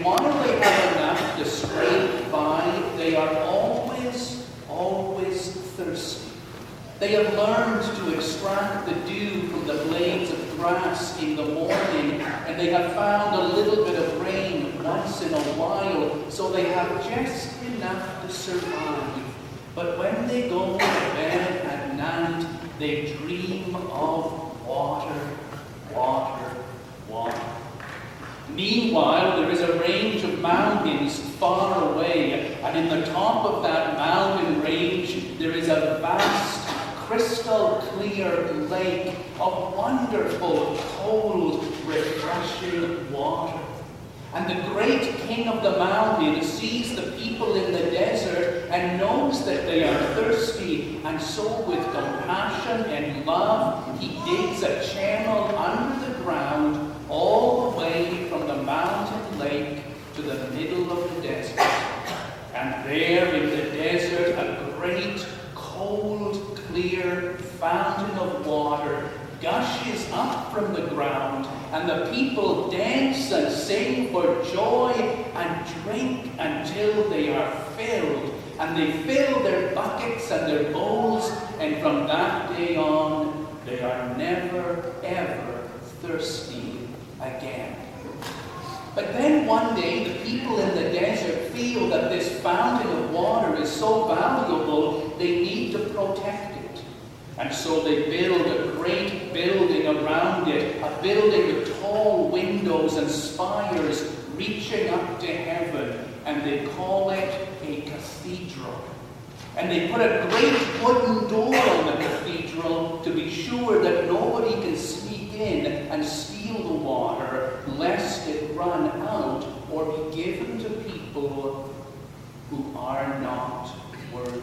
while they have enough to scrape by, they are always thirsty. They have learned to extract the dew from the blades of grass in the morning, and they have found a little bit of rain once in a while, so they have just enough to survive. But when they go to bed at night, they dream of water, water, water. Meanwhile, there is a range of mountains far away, and in the top of that mountain range, there is a vast, crystal clear lake of wonderful, cold, refreshing water. And the great king of the mountain sees the people in the desert and knows that they are thirsty, and so with compassion and love, he digs a channel under the ground all the way from the mountain lake to the middle of the desert. And there in the desert, a great, cold, clear fountain of water gushes up from the ground, and the people dance and sing for joy and drink until they are filled, and they fill their buckets and their bowls, and from that day on, they are never, ever thirsty again. But then one day, the people in the desert feel that this fountain of water is so valuable, they need to protect it. And so they build a great building around it, a building with tall windows and spires reaching up to heaven, and they call it a cathedral. And they put a great wooden door on the cathedral to be sure that nobody can sneak in and steal the water, lest it run out or be given to people who are not worthy.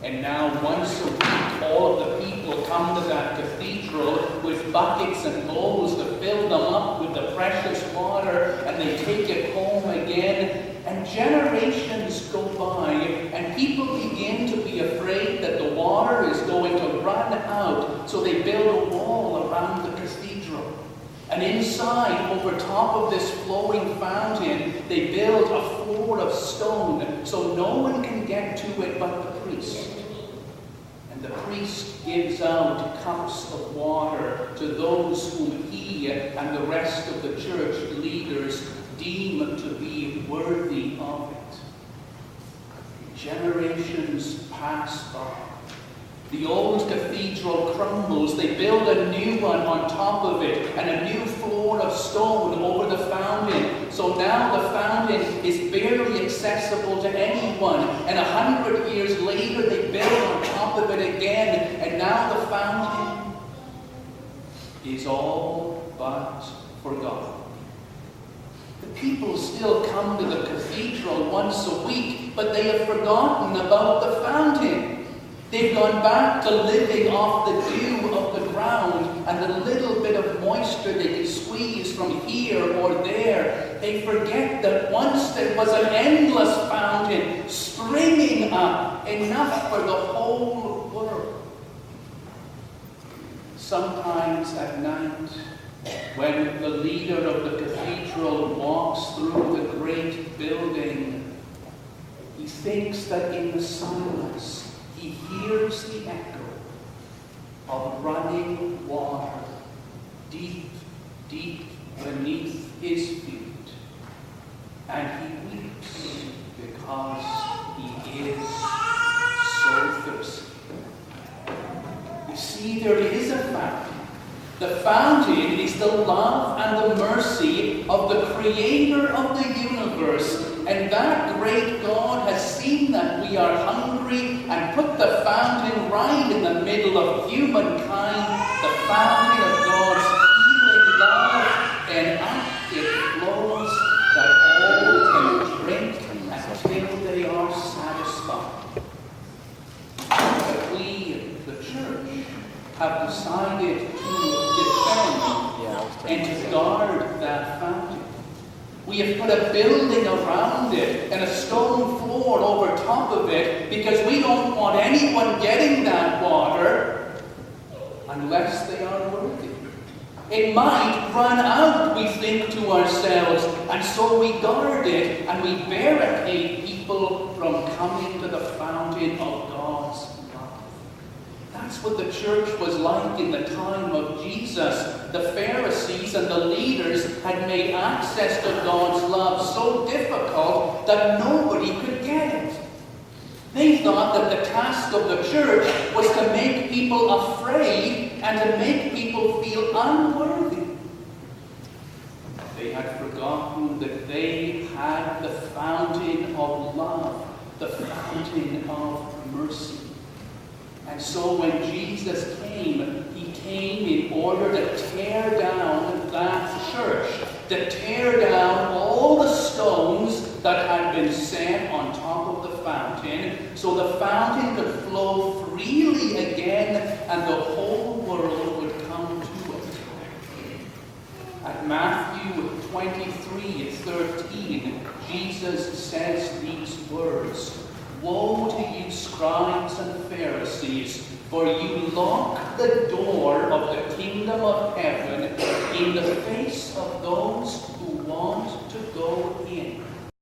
And now once a week, all of the people come to that cathedral with buckets and bowls to fill them up with the precious water, and they take it home again. And generations go by, and people begin to be afraid that the water is going to run out, so they build a wall around the cathedral. And inside, over top of this flowing fountain, they build a floor of stone, so no one can get to it but the priest. And the priest gives out cups of water to those whom he and the rest of the church leaders deem to be worthy of it. Generations pass by. The old cathedral crumbles. They build a new one on top of it, and a new floor of stone over the fountain. So now the fountain is barely accessible to anyone. And 100 years later, they build on top of it again, and now the fountain is all but forgotten. The people still come to the cathedral once a week, but they have forgotten about the fountain. They've gone back to living off the dew of the ground and the little bit of moisture they can squeeze from here or there. They forget that once there was an endless fountain springing up, enough for the whole world. Sometimes at night, when the leader of the cathedral walks through the great building, he thinks that in the silence, he hears the echo of running water deep, deep beneath his feet. And he weeps because he is so thirsty. You see, there is a fountain. The fountain is the love and the mercy of the Creator of the universe. And that great God has seen that we are hungry and put the fountain right in the middle of humankind, the fountain of God's healing love, and out it flows that all can drink until they are satisfied. But we, the church, have decided to defend and to guard that fountain. We have put a building around it and a stone floor over top of it because we don't want anyone getting that water unless they are worthy. It might run out, we think to ourselves, and And so we guard it and we barricade people from coming to the fountain of God's love. That's what the church was like in the time of Jesus. The Pharisees and the leaders had made access to God's love so difficult that nobody could get it. They thought that the task of the church was to make people afraid and to make people feel unworthy. They had forgotten that they had the fountain of love, the fountain of mercy. And so when Jesus came, he came in order to tear down that church, to tear down all the stones that had been set on top of the fountain, so the fountain could flow freely again and the whole world would come to it. At Matthew 23:13, Jesus says these words, "Woe to you, scribes and Pharisees, for you lock the door of the kingdom of heaven in the face of those who want to go in."